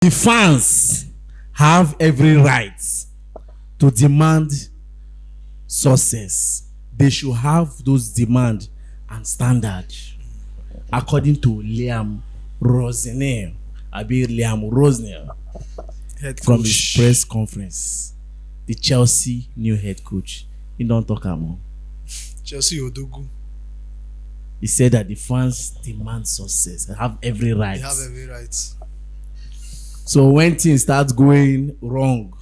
The fans have every right to demand success. They should have those demand and standard. According to Liam Rosenior, Rosenior, Head from coach. his press conference, the Chelsea new head coach, he don't talk about. Chelsea Odogu. He said that the fans demand success and have every right. They have every right. So when things start going wrong,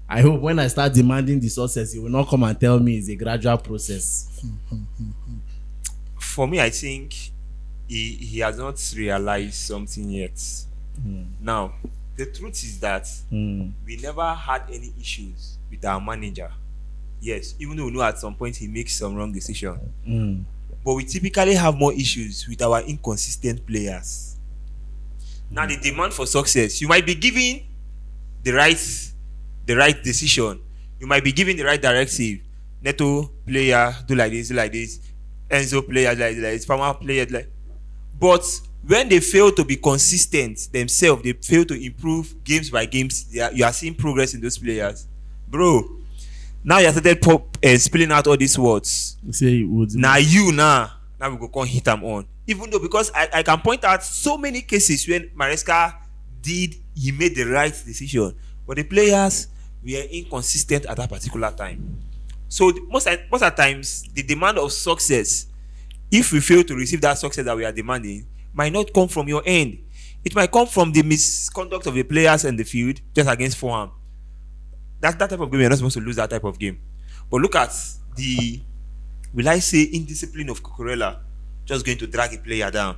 I hope when I start demanding the success, he will not come and tell me it's a gradual process. For me, I think he has not realized something yet. Now, the truth is that we never had any issues with our manager. Yes, even though we know at some point he makes some wrong decision. But we typically have more issues with our inconsistent players. Now, the demand for success, you might be giving the right decision. You might be giving the right directive. Neto player do like this, Enzo player like this, Palmer player like. But when they fail to be consistent themselves, they fail to improve games by games. You are seeing progress in those players, bro. Now you have started spilling out all these words. Now we go come hit them on. Even though, because I can point out so many cases when Maresca he made the right decision, but the players were inconsistent at that particular time. So most of times, the demand of success, if we fail to receive that success that we are demanding, might not come from your end. It might come from the misconduct of the players in the field, just against Fulham. That type of game, you're not supposed to lose that type of game. But look at will I say, indiscipline of Cucurella, just going to drag a player down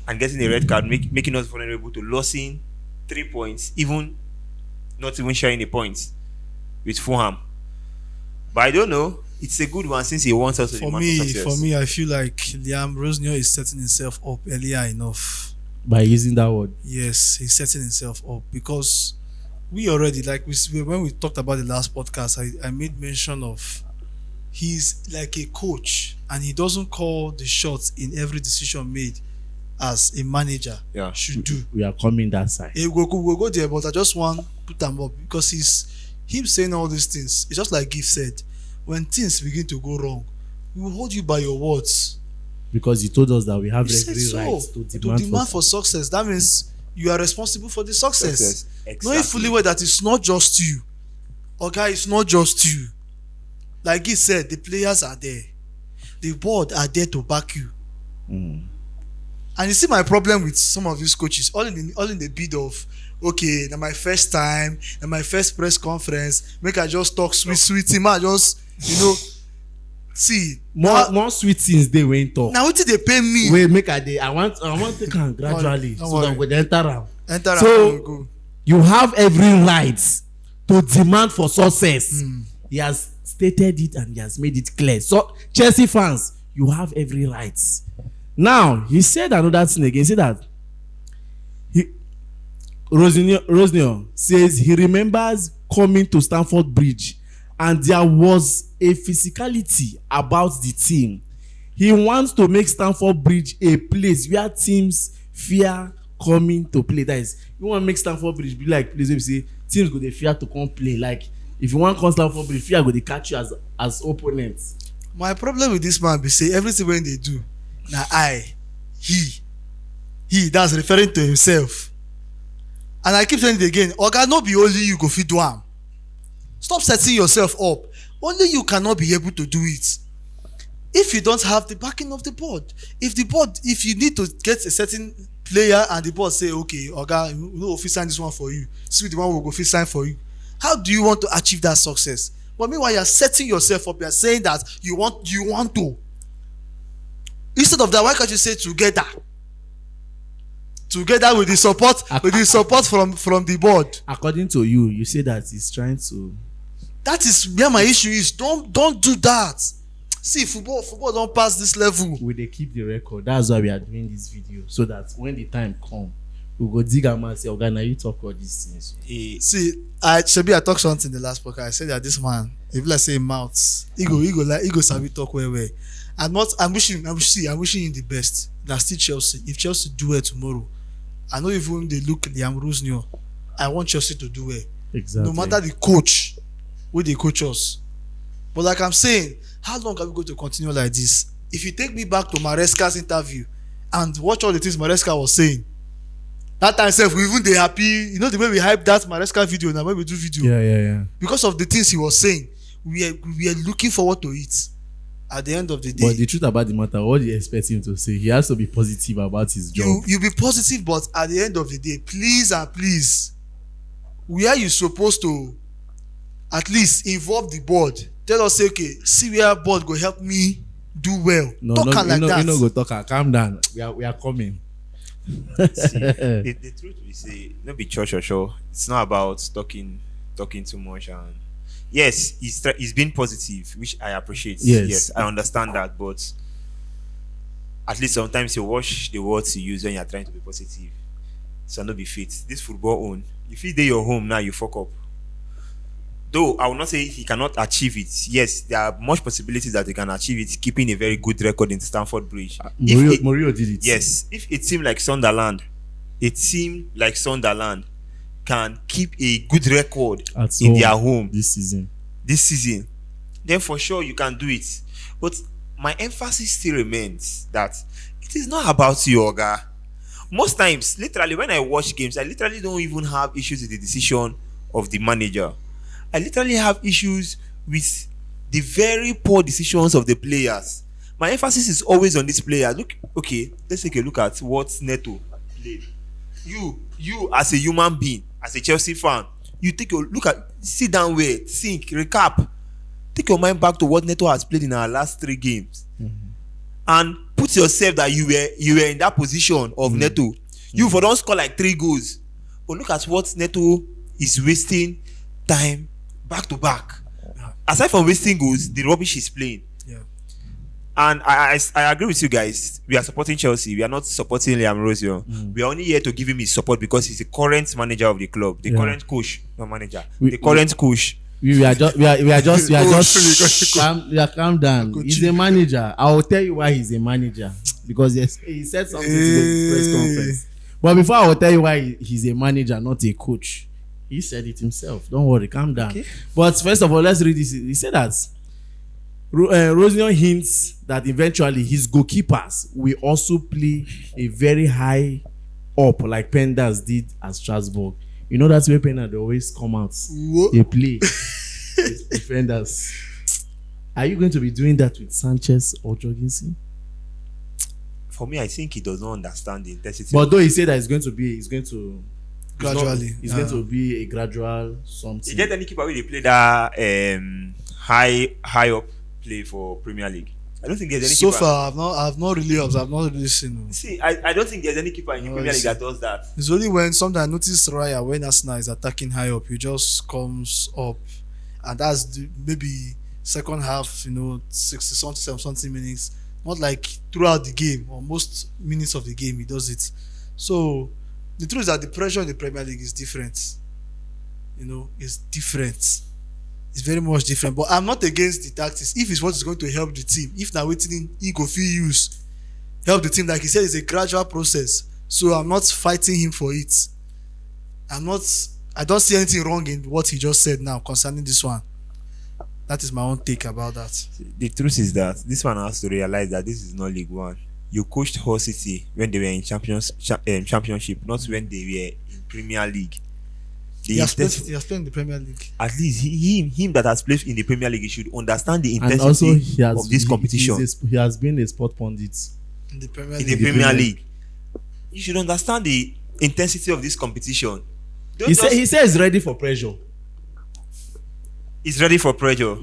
and getting a red card, making us vulnerable to losing 3 points, not even sharing a point with Fulham. But I don't know. It's a good one since he wants us to demand success. For me, I feel like Liam Rosenior is setting himself up earlier enough. By using that word. Yes, he's setting himself up because we already, when we talked about the last podcast, I made mention of he's like a coach and he doesn't call the shots in every decision made as a manager should do. We are coming that side. We'll go there, but I just want to put them up because him saying all these things. It's just like Gift said, when things begin to go wrong, we will hold you by your words. Because he told us that we have every right to demand for success. That means you are responsible for the success. Exactly. Knowing fully well that it's not just you. Okay, it's not just you. Like he said, the players are there. The board are there to back you. And you see my problem with some of these coaches, all in the bid of, okay, now my first time, now my first press conference, make I just talk sweet him, I just, see. More sweet things they went talk. Now what did they pay me? Wait, make a day. I want to come gradually so that we enter around. So you have every right to demand for success. He has stated it and he has made it clear. So Chelsea fans, you have every right. Now he said another thing again. He said that Rosenior says he remembers coming to Stamford Bridge and there was a physicality about the team. He wants to make Stamford Bridge a place where teams fear coming to play. That is, you want to make Stamford Bridge be like place where you say teams go they fear to come play. Like if you want to come Stamford Bridge, fear go they catch you as opponents. My problem with this man be say everything when they do, now he that's referring to himself. And I keep saying it again, Oga, no be only you go fit do am. Stop setting yourself up. Only you cannot be able to do it. If you don't have the backing of the board, if you need to get a certain player and the board say, okay, Oga, we fit sign this one for you, see the one we go fit sign for you. How do you want to achieve that success? But meanwhile, you are setting yourself up. You are saying that you want to. Instead of that, why can't you say together with the support from the board? According to you say that he's trying to. That is where my issue is. Don't do that. See, football don't pass this level. We they keep the record. That's why we are doing this video, so that when the time come, we go dig am and say, "Okay, now you talk all these things." See, I talked something in the last podcast. I said that this man, if let's say mouths, he go sabi talk well. I'm wishing him the best. That's still Chelsea. If Chelsea do it tomorrow, I know even they look Liam Rosenior. I want Chelsea to do well. Exactly. No matter the coach, who they coach us. But like I'm saying, how long are we going to continue like this? If you take me back to Maresca's interview and watch all the things Maresca was saying, that time self, we even they happy. You know the way we hype that Maresca video now when we do video. Yeah. Because of the things he was saying, we are looking forward to it. At the end of the day, But the truth about the matter, what do you expect him to say? He has to be positive about his job. you be positive, but at the end of the day, please and please, where you supposed to at least involve the board. Tell us, say, okay, see where board go help me do well. No, Talk no, am like you that. know, go talk. Calm down. We are coming. See, the truth we say, not be church or show. It's not about talking too much. And yes, he's been positive, which I appreciate. Yes. I understand that, but at least sometimes you watch the words you use when you're trying to be positive. So not be fit. This football own. If you day your home now, you fuck up. Though I will not say he cannot achieve it. Yes, there are much possibilities that he can achieve it, keeping a very good record in Stamford Bridge. Mourinho did it. Yes, if it seemed like Sunderland can keep a good record At in home their home this season. then for sure you can do it. But my emphasis still remains that it is not about you, Oga. Most times, literally, when I watch games, I literally don't even have issues with the decision of the manager. I literally have issues with the very poor decisions of the players. My emphasis is always on this player. Look, okay, let's take a look at what Neto played. You as a human being, as a Chelsea fan, you take a look at, sit down, wait, think, recap. Take your mind back to what Neto has played in our last 3 games, and put yourself that you were in that position of Neto. You for don't score like 3 goals, but look at what Neto is wasting time back to back. Aside from wasting goals, the rubbish he's playing. Yeah. And I agree with you guys. We are supporting Chelsea. We are not supporting Liam Rosenior. We are only here to give him his support because he's the current manager of the club, the current coach, not manager, the current coach. We are just calm down. He's a manager. I will tell you why he's a manager, because he said something to the press conference. But before I will tell you why he's a manager, not a coach, he said it himself. Don't worry, calm down. Okay. But first of all, let's read this. He said that Rosenior hints that eventually his goalkeepers will also play a very high up, like Penders did at Strasbourg. You know that's where Penders always come out. They play defenders. Are you going to be doing that with Sanchez or Jorgensen? For me, I think he does not understand the intensity. But though he said that it's going to Gradually. It's going to be a gradual something. You get any keeper where they play that high up play for Premier League? I don't think there's any So keeper. far, I've not really observed. I've not really seen. See, I don't think there's any keeper in the Premier League that does that. It's only when sometimes I notice Raya when Arsenal is attacking high up, he just comes up, and that's maybe second half, 60 something minutes. Not like throughout the game or most minutes of the game he does it. So the truth is that the pressure in the Premier League is different. It's different. It's very much different. But I'm not against the tactics if it's what is going to help the team. If now waiting he go feel use help the team, like he said, it's a gradual process. So I'm not fighting him for it. I don't see anything wrong in what he just said now concerning this one. That is my own take about that. The truth is that this one has to realize that this is not League One. You coached Hull City when they were in championship, not when they were in Premier League. He has played in the Premier League. At least him that has played in the Premier League, he should understand the And also intensity of this competition. He has been a sport pundit In the Premier In League. the Premier League, you should understand the intensity of this competition. He said he's ready for pressure. He's ready for pressure.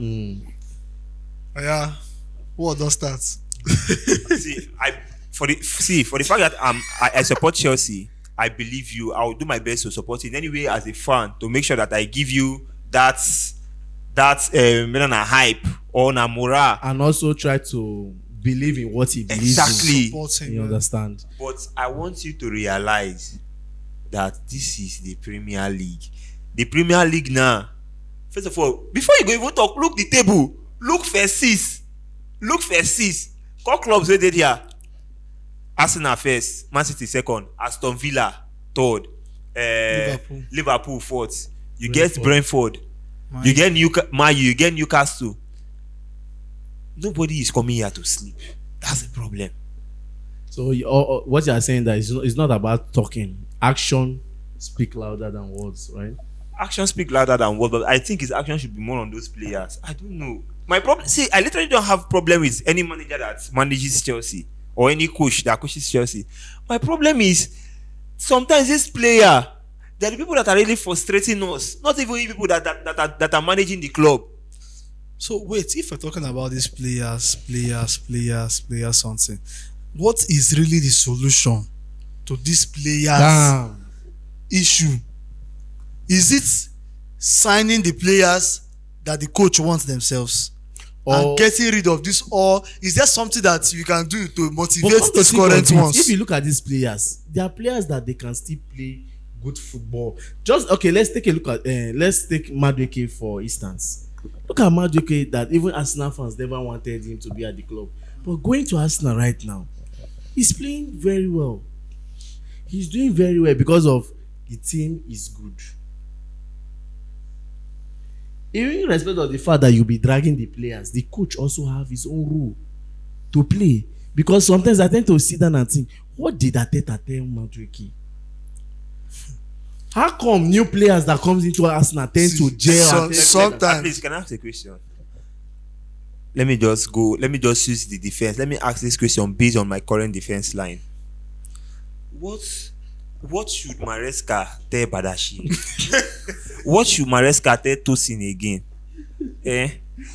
Yeah. What does that? For the fact that I support Chelsea, I believe you. I will do my best to support it anyway as a fan, to make sure that I give you that hype or na morale, And also try to believe in what he believes exactly. Support him, in. You understand? But I want you to realize that this is the Premier League. The Premier League now. First of all, before you go even talk, look the table. Look first six. Call clubs where they here. Arsenal first, Man City second, Aston Villa third. Liverpool fourth. You get Brentford. You get you get Newcastle. Nobody is coming here to sleep. That's the problem. So what you are saying that it's not about talking. Action speak louder than words, right? Action speak louder than words, but I think his action should be more on those players. I don't know. My problem, see, I literally don't have problem with any manager that manages Chelsea or any coach that coaches Chelsea. My problem is sometimes this player, there are people that are really frustrating us. Not even people that are managing the club. So wait, if we're talking about these players, something, what is really the solution to this players issue? Is it signing the players that the coach wants themselves and getting rid of this, or is there something that you can do to motivate these current ones? If you look at these players, they are players that they can still play good football. Just okay, let's take a look at let's take Madueke for instance. Look at Madueke, that even Arsenal fans never wanted him to be at the club, but going to Arsenal right now, he's playing very well. He's doing very well because of the team is good. Even in respect of the fact that you'll be dragging the players, the coach also have his own role to play. Because sometimes I tend to sit down and think, what did Arteta tell Madueke? How come new players that comes into Arsenal tend to gel? Sometimes. Please, can I ask a question? Let me just use the defense. Let me ask this question based on my current defense line. What should Maresca tell Badashi? What should Maresca tell Tosin again?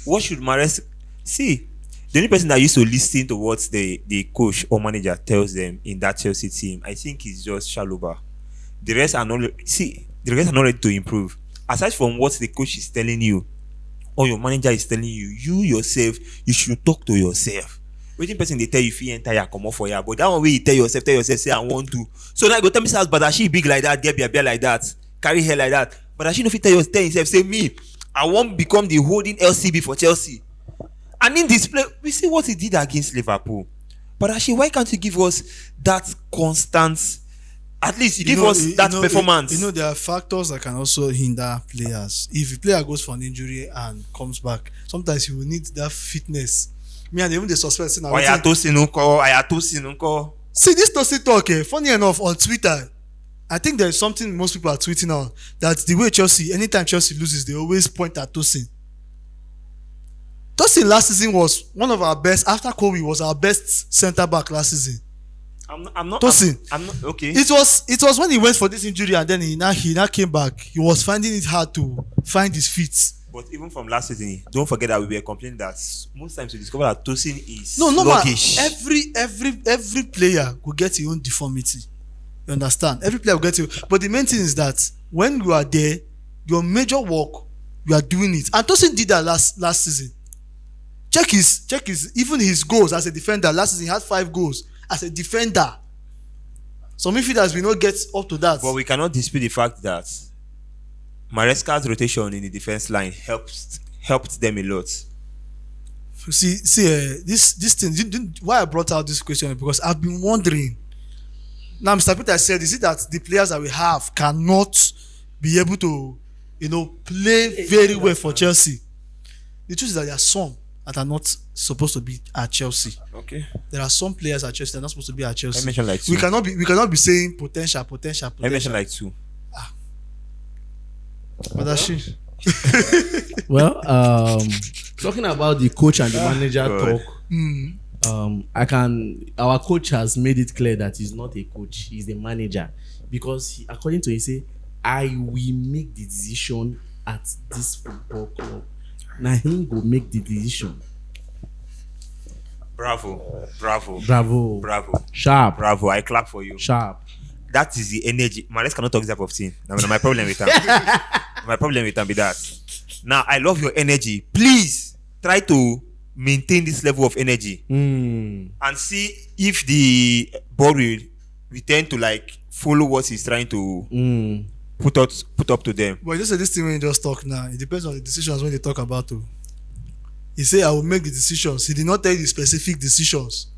What should Maresca see? The only person that used to listen to what the coach or manager tells them in that Chelsea team, I think, is just Chalobah. The rest are not ready to improve. Aside from what the coach is telling you or your manager is telling you, you yourself, you should talk to yourself. Waiting person they tell you if you enter your come off for ya, but that one way you tell yourself, say I want to. So now you go tell me say Badashi big like that, get beer like that, carry hair like that. Badashi no fit tell himself, say me, I won't become the holding LCB for Chelsea. And in this play, we see what he did against Liverpool. Badashi, why can't you give us that constant? At least you give us that performance. There are factors that can also hinder players. If a player goes for an injury and comes back, sometimes you will need that fitness. Me and even the suspect now. See this Tosin talk. Funny enough, on Twitter, I think there's something most people are tweeting now, that the way Chelsea, anytime Chelsea loses, they always point at Tosin. Tosin last season was one of our best. After Kobe, was our best centre back last season. I'm not okay. It was when he went for this injury and then he now came back. He was finding it hard to find his feet. But even from last season, don't forget that we were complaining that most times we discover that Tosin is sluggish. Every player will get his own deformity. You understand? Every player will get it. But the main thing is that when you are there, your major work, you are doing it. And Tosin did that last season. Check his even his goals as a defender. Last season he had 5 goals as a defender. Some midfielders will not get up to that. But we cannot dispute the fact that Maresca's rotation in the defense line helped them a lot. See, this thing. Why I brought out this question is because I've been wondering. Now, Mr. Peter said, is it that the players that we have cannot be able to, play very well for Chelsea? The truth is that there are some that are not supposed to be at Chelsea. Okay. There are some players at Chelsea that are not supposed to be at Chelsea. I mentioned like 2. We cannot be saying potential. I mentioned like 2. But that's she. Well, talking about the coach and the manager talk, our coach has made it clear that he's not a coach, he's a manager, because according to him, say, I will make the decision at this football club. Now him go make the decision. Bravo. Sharp. Bravo. I clap for you. Sharp. That is the energy. Mares cannot talk this type of thing. Now, my problem with him. My problem with him be that. Now, I love your energy. Please try to maintain this level of energy and see if the board will tend to follow what he's trying to put up to them. But just this thing when you just talk now, it depends on the decisions when they talk about to. He say I will make the decisions. He did not tell you the specific decisions.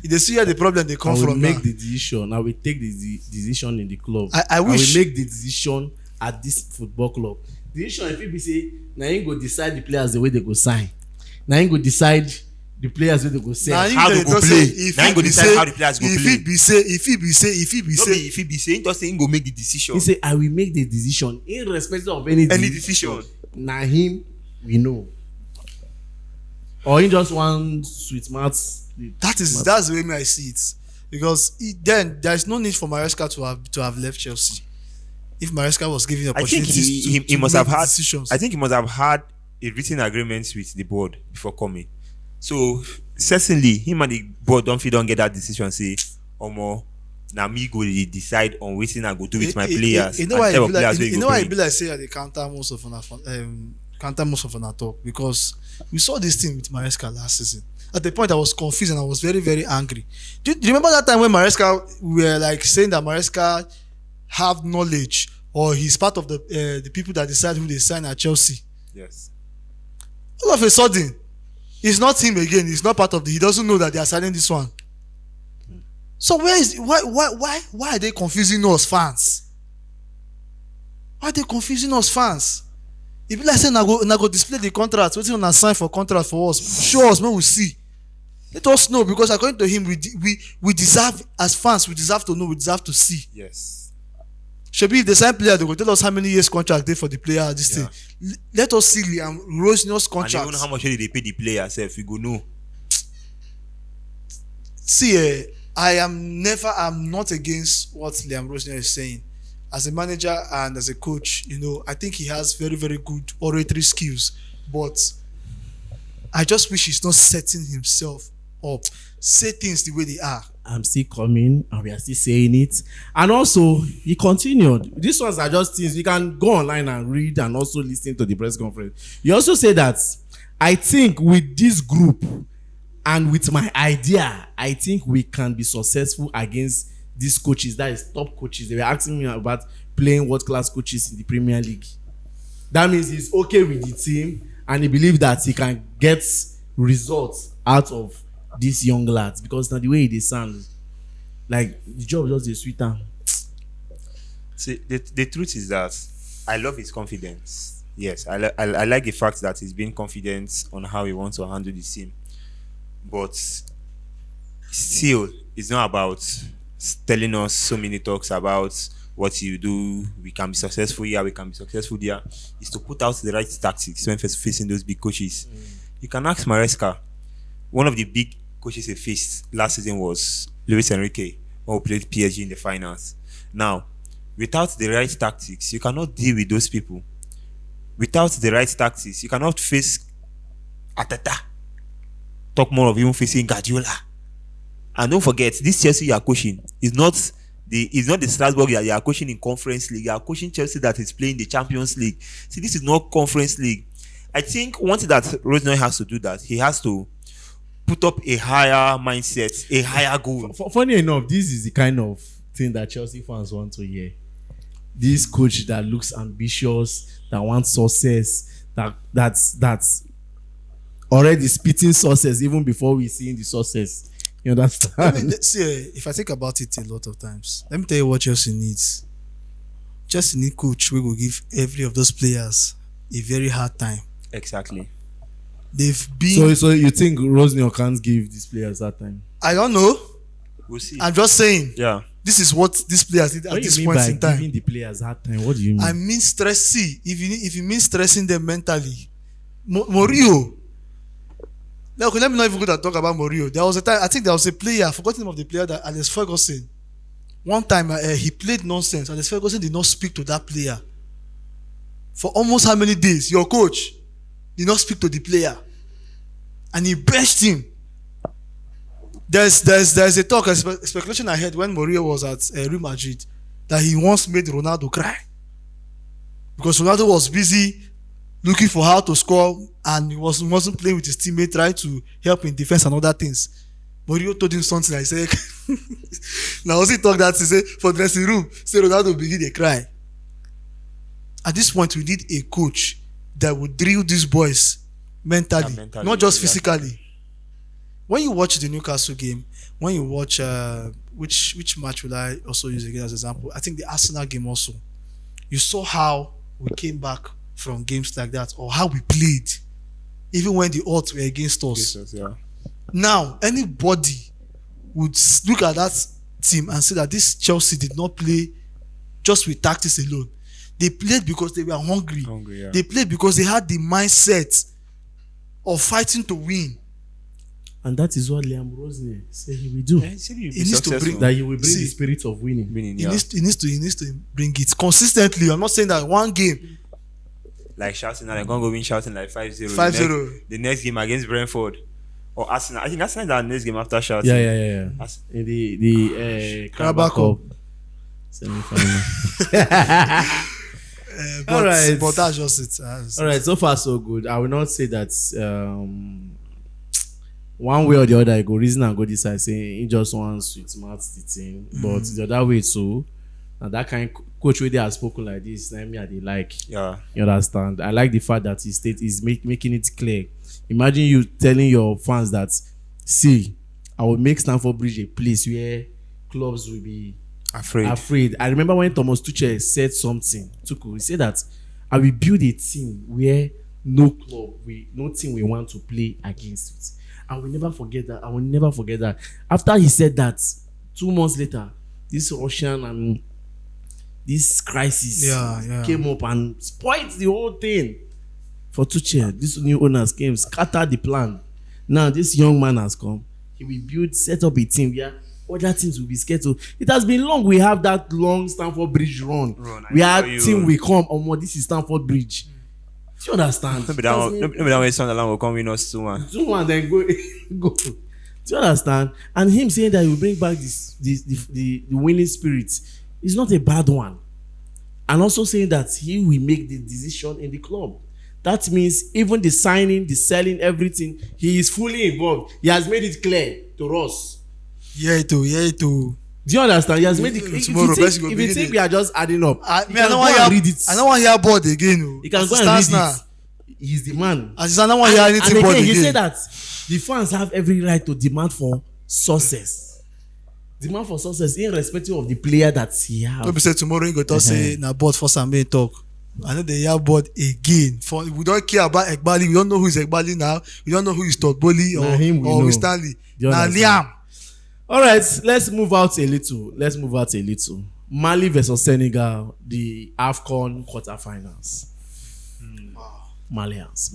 They see where the problem they I come will from make now. the decision. I will take the decision in the club. I wish- will make the decision at this football club. The decision if it be say na him go decide the players the way they go sign. Na him go decide the players wey they go sell. Na him How dey they go talk play. say if Na him it go be decide say how the players go if play. it be say if it be say if it be No say be if he be saying just say him go make the decision. He say I will make the decision irrespective of any decision. Na him we know. Or he just want sweet mouth. that's the way me I see it, because then there is no need for Maresca to have left Chelsea. If Maresca was given I think opportunities he to must make have had. decisions. I think he must have had a written agreement with the board before coming. So certainly him and the board don't get that decision. Say, Omo, na me go dey decide on wetin I go do with my players. You know why it be like say I dey counter most of una talk, because we saw this thing with Maresca last season. At the point I was confused and I was very, very angry. Do you remember that time when Maresca were like saying that Maresca have knowledge, or he's part of the people that decide who they sign at Chelsea? Yes. All of a sudden, it's not him again. He's not part of he doesn't know that they are signing this one. So why are they confusing us fans? Why are they confusing us fans? If be like say na go display the contract, wetin una sign for contract for us, show us, make we see. Let us know, because according to him, we deserve, as fans, we deserve to know, we deserve to see. Yes. Shebi, if they sign player, they go tell us how many years contract dey for the player. This thing, let us see Liam Rosenier's contract. And even how much they pay the player sef, we go know. See, I'm not against what Liam Rosenior is saying. As a manager and as a coach, I think he has very, very good oratory skills. But I just wish he's not setting himself up. Say things the way they are. I'm still coming and we are still saying it. And also, he continued. These ones are just things you can go online and read and also listen to the press conference. You also say that, I think with this group and with my idea, I think we can be successful against these coaches, that is top coaches. They were asking me about playing world-class coaches in the Premier League. That means he's okay with the team and he believes that he can get results out of these young lads, because now the way they sound, like the job just a sweeter. See, the truth is that I love his confidence. Yes, I like the fact that he's being confident on how he wants to handle the team. But still, it's not about telling us so many talks about what you do. We can be successful here, we can be successful there. It's to put out the right tactics when facing those big coaches. You can ask Maresca. One of the big coaches he faced last season was Luis Enrique, who played PSG in the finals. Now, without the right tactics, you cannot deal with those people. Without the right tactics, you cannot face Ateta. Talk more of even facing Guardiola. And don't forget, this Chelsea you are coaching is not the Strasbourg that you are coaching in Conference League. You are coaching Chelsea that is playing the Champions League. See, this is not Conference League. I think one thing that Rosenior has to do, that he has to put up a higher mindset, a higher goal. Funny enough, this is the kind of thing that Chelsea fans want to hear. This coach that looks ambitious, that wants success, that's already spitting success even before we see the success. You understand? See, if I think about it a lot of times, let me tell you what Chelsea needs. Chelsea need coach who will give every of those players a very hard time. Exactly. They've been. So you think Rosenior can't give these players that time? I don't know. We'll see. I'm just saying. Yeah. This is what these players need at this point in time. Giving the players hard time, what do you mean? I mean stress. See, if you mean stressing them mentally, Mourinho. Now, okay, let me not even go and talk about Mourinho. There was a time, I think there was a player, I've forgotten the name of the player, that Alex Ferguson. One time he played nonsense. Alex Ferguson did not speak to that player for almost how many days? Your coach did not speak to the player, and he benched him. There's a talk, a speculation I heard when Mourinho was at Real Madrid, that he once made Ronaldo cry because Ronaldo was busy looking for how to score and he wasn't playing with his teammate, trying to help in defense and other things. Mourinho told him something. I said, now was he talk that he said for dressing room, say Ronaldo begin to cry. At this point, we need a coach that would drill these boys mentally, not just physically. when you watch the Newcastle game, when you watch which match will I also use again as example? I think the Arsenal game also. You saw how we came back from games like that, or how we played, even when the odds were against us. Jesus, yeah. Now, anybody would look at that team and say that this Chelsea did not play just with tactics alone. They played because they were hungry. Yeah. They played because they had the mindset of fighting to win. And that is what Liam Rosenior said he will do. Yeah, he said he'll be He needs to successful. bring That he will bring See, the spirit of winning. Winning, He yeah. needs to bring it consistently. I'm not saying that one game, Like shouting, and they're going to go win shouting like 5-0. 5-0. The next game against Brentford. Or Arsenal. I think Arsenal is our next game after shouting. Yeah. As- In the Carabao Carabao Cup. Cup semi-final. but, Alright. but that's just it. That's- All right, so far so good. I will not say that one way or the other I go reason and go this side saying he just wants to smart the team, but the other way too. And that kind of coach where they have spoken like this, na me I dey like. Yeah. You understand? I like the fact that he's making it clear. Imagine you telling your fans that, see, I will make Stamford Bridge a place where clubs will be afraid. I remember when Thomas Tuchel said something. He said that I will build a team where no team will want to play against it. I will never forget that. After he said that, 2 months later, this Russian and this crisis came up and spoiled the whole thing. For Tuchel, these new owners came, scattered the plan. Now this young man has come. He will set up a team where other teams will be scared to. It has been long. We have that long Stamford Bridge run. We had team we come. This is Stamford Bridge. Do you understand? Maybe that way Sunderland will come win us 2-1. 2-1 then go. Do you understand? And him saying that he will bring back the winning spirit is not a bad one. And also saying that he will make the decision in the club. That means even the signing, the selling, everything, he is fully involved. He has made it clear to us. Yeah, too. Do you understand? He has made it clear. If you think we are just adding up, I you don't can want go and read it. I don't want to hear board again. You can go and read it. He's the man. I don't want to hear anything board again. again. He said that the fans have every right to demand for success. Demand for success irrespective of the player that he has. Don't be say tomorrow you go to say na board for some main talk. I know they hear board again. For we don't care about Egbali. We don't know who is Egbali now. We don't know who is Togboli or Stanley. Now Liam. All right, let's move out a little. Mali versus Senegal, the AFCON quarterfinals. Malians.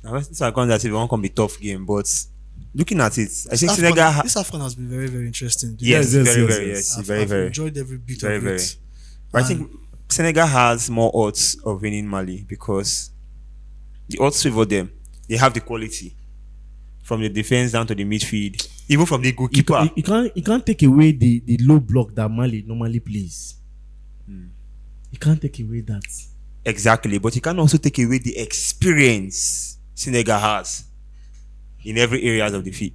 Now, this is going to be a tough game, but looking at it, I think Senegal. This AFCON has been very, very interesting. Yes. I've enjoyed every bit very, of very. it. But I think Senegal has more odds of winning Mali because the odds favor them. They have the quality from the defense down to the midfield, even from the goalkeeper. You can't take away the low block that Mali normally plays. You can't take away that. Exactly, but you can also take away the experience Senegal has in every area of the pitch.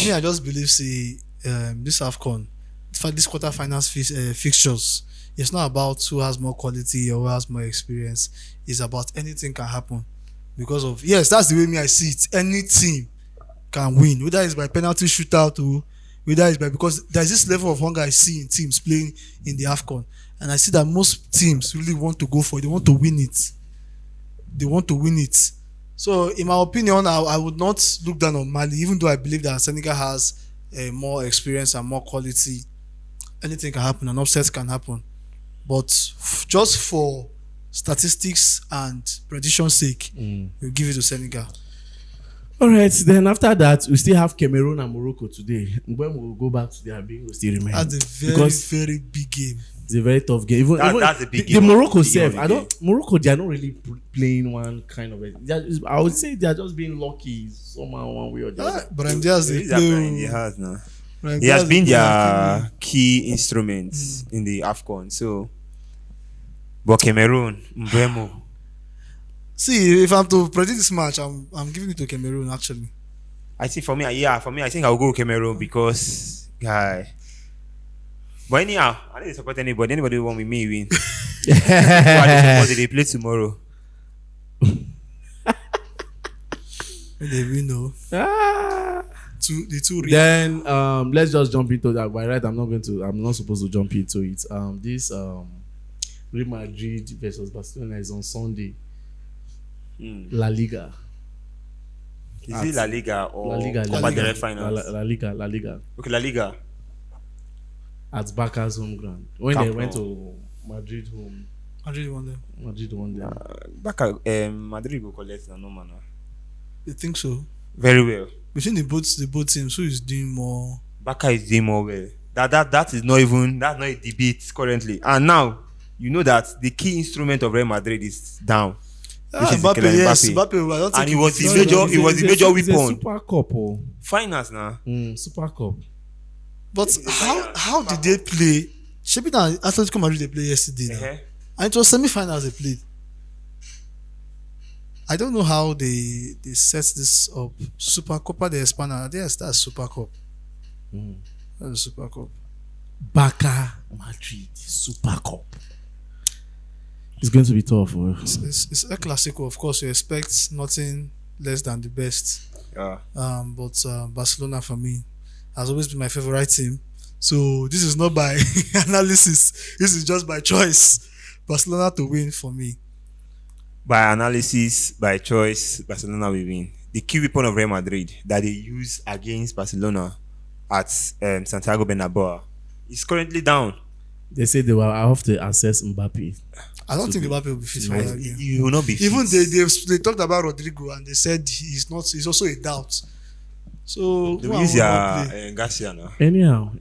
I just believe this AFCON, in fact, this quarterfinals fixtures, it's not about who has more quality or who has more experience. It's about anything can happen. Because of that's the way I see it. Any team can win, whether it's by penalty shootout or whether it's by, because there's this level of hunger I see in teams playing in the AFCON, and I see that most teams really want to go for it. They want to win it. So, in my opinion, I would not look down on Mali, even though I believe that Senegal has more experience and more quality. Anything can happen, an upset can happen, but just for statistics and prediction sake, we'll give it to Senegal. All right, then after that, we still have Cameroon and Morocco today. When we'll go back to their game, we'll still remain. That's a very, very big game. It's a very tough game. That's a big game. The Morocco Big game self, of the game. Morocco, they are not really playing one kind of it. I would say they are just being lucky somehow, one way or the other. But I'm just He has now. He has been their key instrument in the AFCON. So, but Cameroon, Mbeumo. See, if I'm to predict this match, I'm giving it to Cameroon actually. I think for me, I think I'll go with Cameroon because guy. But anyhow, I didn't support anybody. Anybody who want with me win. They play tomorrow. When they win, no. Ah. The two real. Then let's just jump into that. By right, I'm not supposed to jump into it. This Real Madrid versus Barcelona is on Sunday. La Liga. Is it La Liga or La Liga, Copa del Rey finals? La Liga. Okay, La Liga. At Barca's home ground. When Camp they went Nou. to Madrid home, Madrid won them. Madrid won them. Barca, Madrid will collect the normal now. You think so? Very well. Between the both teams, who is doing more? Barca is doing more well. That's not a debate currently. And now you know that the key instrument of Real Madrid is down. Which is Mbappe, Kylian yes, Mbappe. Mbappe. I don't think And he was the he's- major It's a weapon. Super Cup, oh. Finals now. Super Cup. But how did they play? Shebi na Atletico Madrid they played yesterday, now. Uh-huh. And it was semi-finals they played. I don't know how they set this up. Super Copa de España. Yes, that's Super Cup. That's a Super Cup. Barca Madrid Super Cup. It's going to be tough. Oh. It's a classical. Of course, you expect nothing less than the best. Yeah. But Barcelona for me has always been my favorite team. So this is not by analysis. This is just by choice. Barcelona to win for me. By analysis, by choice, Barcelona will win. The key weapon of Real Madrid that they use against Barcelona at Santiago Bernabeu is currently down. They say they will have to assess Mbappe. I don't think Mbappe will be fit for that game. He will not be fit. Even they talked about Rodrigo and they said he's not. He's also a doubt. So They who will and use who not play? their Garcia now. Anyhow.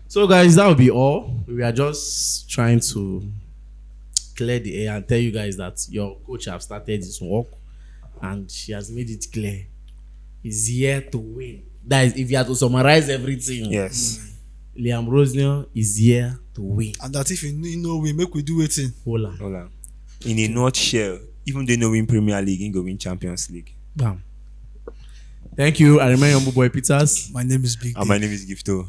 So guys, that will be all. We are just trying to clear the air and tell you guys that your coach have started his work and she has made it clear. He's here to win. That is, if you have to summarize everything, Yes. Liam Rosenior is here to win. And that if you know we make we do waiting. Hold on. Hold on. In a nutshell, even though no win Premier League, he go win Champions League. Bam. Thank you. I remain your boy Peters. My name is Big. And D. my name is Gifto.